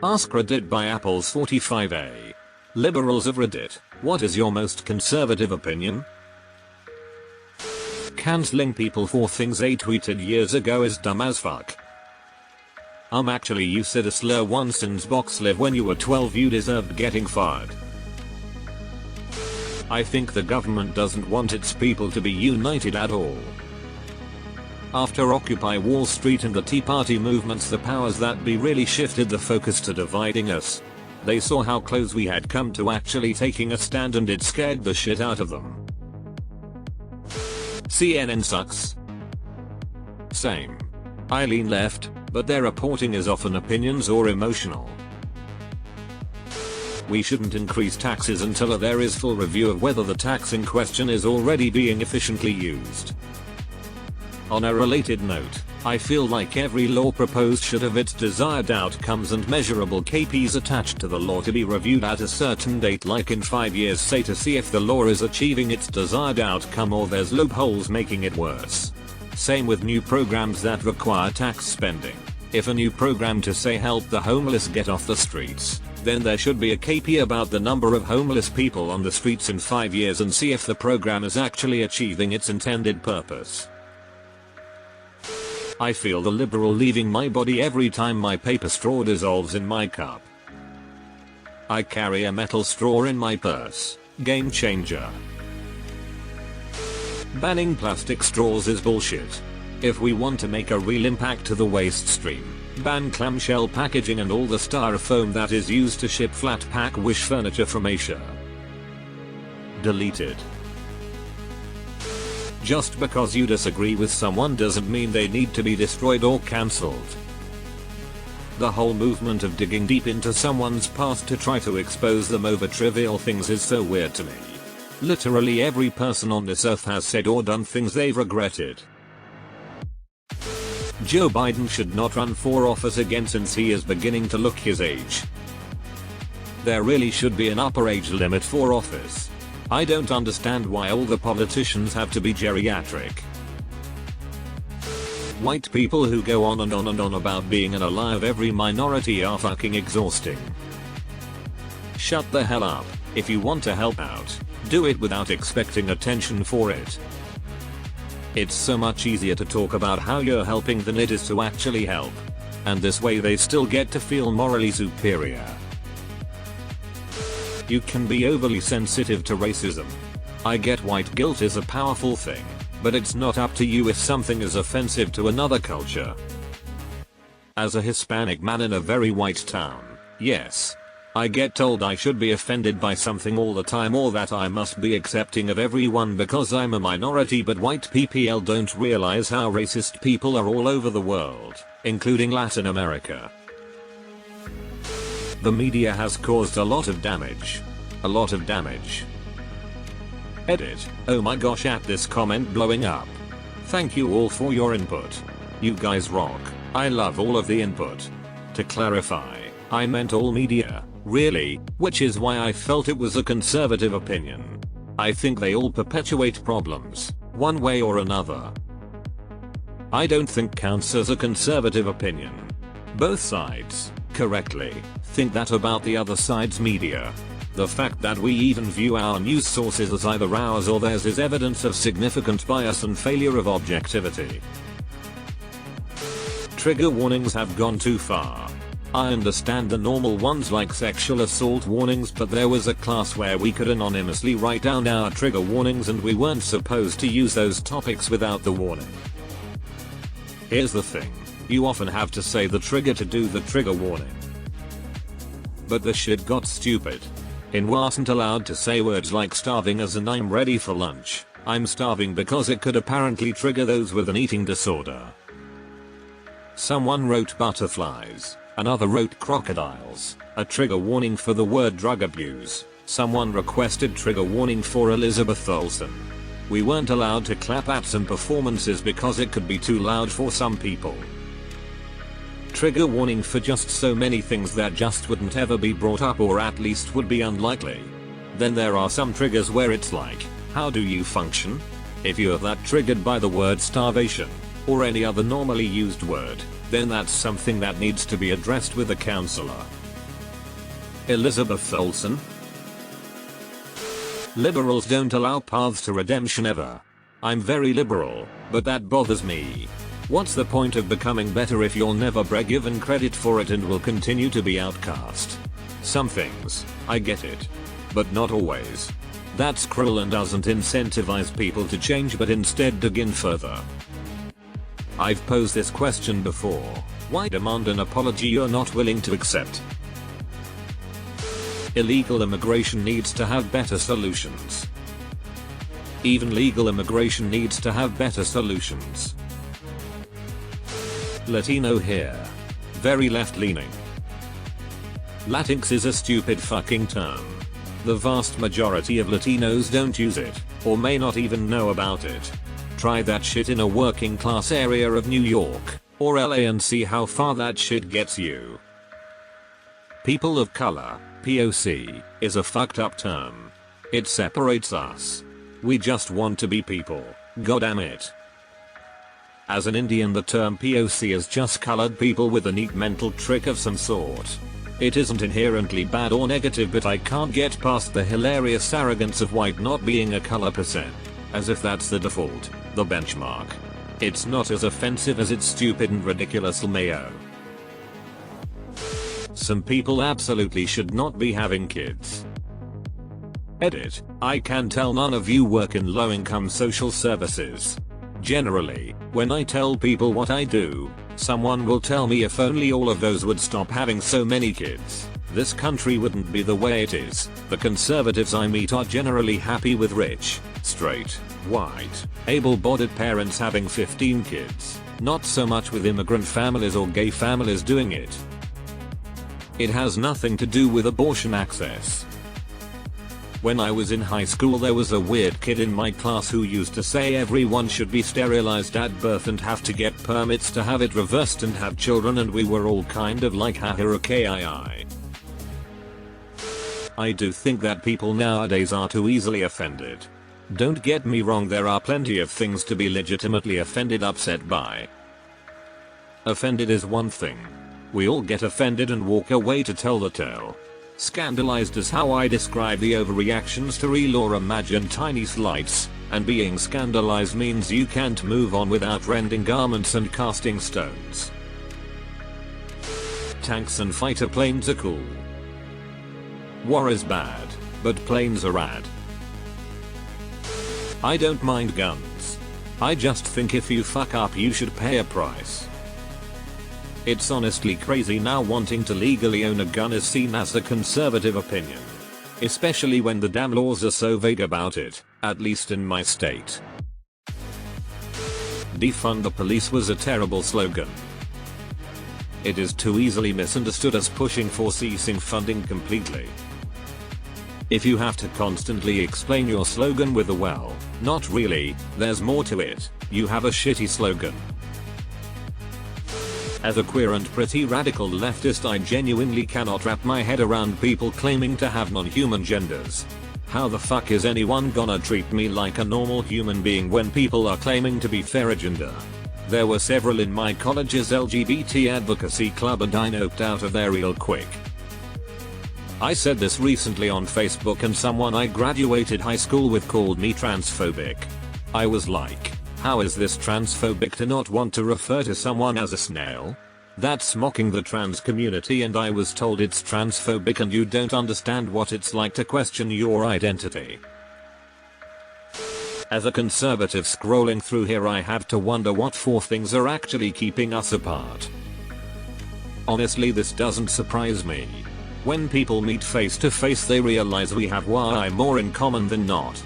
AskReddit by Apples 45A. Liberals of Reddit, what is your most conservative opinion? Canceling people for things they tweeted years ago is dumb as fuck. Actually you said a slur once in box live when you were 12, you deserved getting fired. I think the government doesn't want its people to be united at all. After Occupy Wall Street and the Tea Party movements, the powers that be really shifted the focus to dividing us. They saw how close we had come to actually taking a stand and it scared the shit out of them. CNN sucks. Same. I lean left, but their reporting is often opinions or emotional. We shouldn't increase taxes until there is full review of whether the tax in question is already being efficiently used. On a related note, I feel like every law proposed should have its desired outcomes and measurable KPIs attached to the law to be reviewed at a certain date, like in 5 years say, to see if the law is achieving its desired outcome or there's loopholes making it worse. Same with new programs that require tax spending. If a new program to say help the homeless get off the streets, then there should be a KPI about the number of homeless people on the streets in 5 years and see if the program is actually achieving its intended purpose. I feel the liberal leaving my body every time my paper straw dissolves in my cup. I carry a metal straw in my purse. Game changer. Banning plastic straws is bullshit. If we want to make a real impact to the waste stream, ban clamshell packaging and all the styrofoam that is used to ship flat pack wish furniture from Asia. Deleted. Just because you disagree with someone doesn't mean they need to be destroyed or cancelled. The whole movement of digging deep into someone's past to try to expose them over trivial things is so weird to me. Literally every person on this earth has said or done things they've regretted. Joe Biden should not run for office again since he is beginning to look his age. There really should be an upper age limit for office. I don't understand why all the politicians have to be geriatric. White people who go on and on and on about being an ally of every minority are fucking exhausting. Shut the hell up. If you want to help out, do it without expecting attention for it. It's so much easier to talk about how you're helping than it is to actually help. And this way they still get to feel morally superior. You can be overly sensitive to racism. I get white guilt is a powerful thing, but it's not up to you if something is offensive to another culture. As a Hispanic man in a very white town, yes, I get told I should be offended by something all the time or that I must be accepting of everyone because I'm a minority, but white people don't realize how racist people are all over the world, including Latin America. The media has caused a lot of damage. A lot of damage. Edit. Oh my gosh, at this comment blowing up. Thank you all for your input. You guys rock. I love all of the input. To clarify, I meant all media, really, which is why I felt it was a conservative opinion. I think they all perpetuate problems, one way or another. I don't think counts as a conservative opinion. Both sides, correctly, think that about the other side's media. The fact that we even view our news sources as either ours or theirs is evidence of significant bias and failure of objectivity. Trigger warnings have gone too far. I understand the normal ones like sexual assault warnings, but there was a class where we could anonymously write down our trigger warnings and we weren't supposed to use those topics without the warning. Here's the thing. You often have to say the trigger to do the trigger warning. But the shit got stupid. We wasn't allowed to say words like starving as in I'm ready for lunch. I'm starving because it could apparently trigger those with an eating disorder. Someone wrote butterflies. Another wrote crocodiles. A trigger warning for the word drug abuse. Someone requested trigger warning for Elizabeth Olsen. We weren't allowed to clap at some performances because it could be too loud for some people. Trigger warning for just so many things that just wouldn't ever be brought up or at least would be unlikely. Then there are some triggers where it's like, how do you function? If you're that triggered by the word starvation, or any other normally used word, then that's something that needs to be addressed with a counselor. Elizabeth Olsen. Liberals don't allow paths to redemption ever. I'm very liberal, but that bothers me. What's the point of becoming better if you'll never be given credit for it and will continue to be outcast? Some things, I get it. But not always. That's cruel and doesn't incentivize people to change but instead dig in further. I've posed this question before. Why demand an apology you're not willing to accept? Illegal immigration needs to have better solutions. Even legal immigration needs to have better solutions. Latino here. Very left-leaning. Latinx is a stupid fucking term. The vast majority of Latinos don't use it, or may not even know about it. Try that shit in a working class area of New York, or LA and see how far that shit gets you. People of color, POC, is a fucked up term. It separates us. We just want to be people, goddamn it. As an Indian, the term POC is just colored people with a neat mental trick of some sort. It isn't inherently bad or negative, but I can't get past the hilarious arrogance of white not being a color percent. As if that's the default, the benchmark. It's not as offensive as it's stupid and ridiculous LMAO. Some people absolutely should not be having kids. Edit. I can tell none of you work in low-income social services. Generally, when I tell people what I do, someone will tell me if only all of those would stop having so many kids, this country wouldn't be the way it is. The conservatives I meet are generally happy with rich, straight, white, able-bodied parents having 15 kids, not so much with immigrant families or gay families doing it. It has nothing to do with abortion access. When I was in high school, there was a weird kid in my class who used to say everyone should be sterilized at birth and have to get permits to have it reversed and have children, and we were all kind of like okay. I do think that people nowadays are too easily offended. Don't get me wrong, there are plenty of things to be legitimately upset by. Offended is one thing. We all get offended and walk away to tell the tale. Scandalized is how I describe the overreactions to real or imagined tiny slights, and being scandalized means you can't move on without rending garments and casting stones. Tanks and fighter planes are cool. War is bad, but planes are rad. I don't mind guns. I just think if you fuck up you should pay a price. It's honestly crazy now wanting to legally own a gun is seen as a conservative opinion. Especially when the damn laws are so vague about it, at least in my state. Defund the police was a terrible slogan. It is too easily misunderstood as pushing for ceasing funding completely. If you have to constantly explain your slogan with a well, not really, there's more to it, you have a shitty slogan. As a queer and pretty radical leftist, I genuinely cannot wrap my head around people claiming to have non-human genders. How the fuck is anyone gonna treat me like a normal human being when people are claiming to be feragender? There were several in my college's LGBT advocacy club and I noped out of there real quick. I said this recently on Facebook and someone I graduated high school with called me transphobic. I was like, how is this transphobic to not want to refer to someone as a snail? That's mocking the trans community, and I was told it's transphobic and you don't understand what it's like to question your identity. As a conservative scrolling through here, I have to wonder what four things are actually keeping us apart. Honestly, this doesn't surprise me. When people meet face to face they realize we have way more in common than not.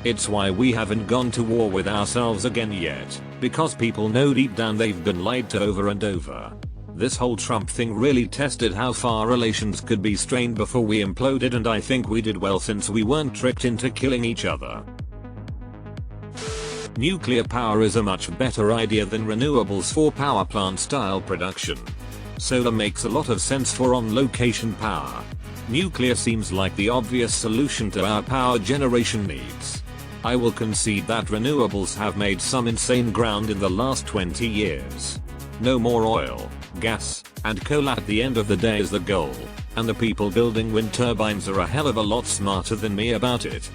It's why we haven't gone to war with ourselves again yet, because people know deep down they've been lied to over and over. This whole Trump thing really tested how far relations could be strained before we imploded, and I think we did well since we weren't tricked into killing each other. Nuclear power is a much better idea than renewables for power plant style production. Solar makes a lot of sense for on-location power. Nuclear seems like the obvious solution to our power generation needs. I will concede that renewables have made some insane ground in the last 20 years. No more oil, gas, and coal at the end of the day is the goal. And the people building wind turbines are a hell of a lot smarter than me about it.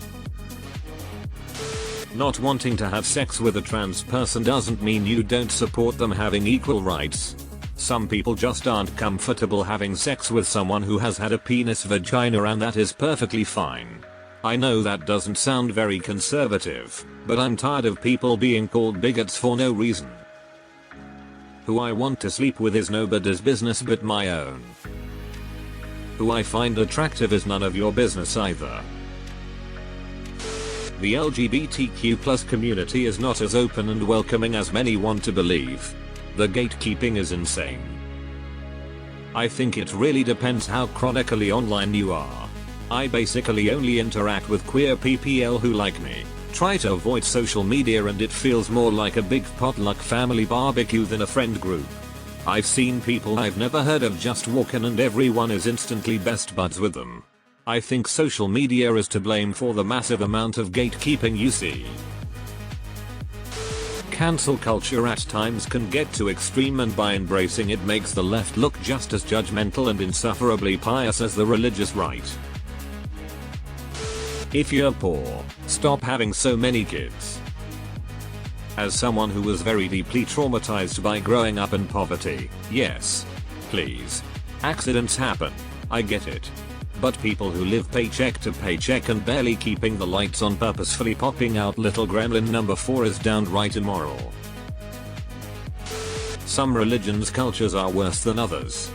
Not wanting to have sex with a trans person doesn't mean you don't support them having equal rights. Some people just aren't comfortable having sex with someone who has had a penis vagina, and that is perfectly fine. I know that doesn't sound very conservative, but I'm tired of people being called bigots for no reason. Who I want to sleep with is nobody's business but my own. Who I find attractive is none of your business either. The LGBTQ+ community is not as open and welcoming as many want to believe. The gatekeeping is insane. I think it really depends how chronically online you are. I basically only interact with queer people who like me. Try to avoid social media and it feels more like a big potluck family barbecue than a friend group. I've seen people I've never heard of just walk in and everyone is instantly best buds with them. I think social media is to blame for the massive amount of gatekeeping you see. Cancel culture at times can get too extreme, and by embracing it makes the left look just as judgmental and insufferably pious as the religious right. If you're poor, stop having so many kids. As someone who was very deeply traumatized by growing up in poverty, yes. Please. Accidents happen. I get it. But people who live paycheck to paycheck and barely keeping the lights on purposefully popping out little gremlin number 4 is downright immoral. Some religions' cultures are worse than others.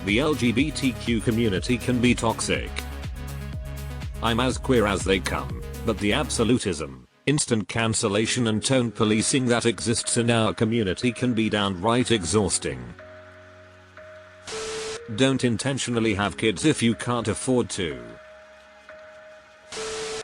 The LGBTQ community can be toxic. I'm as queer as they come, but the absolutism, instant cancellation and tone policing that exists in our community can be downright exhausting. Don't intentionally have kids if you can't afford to.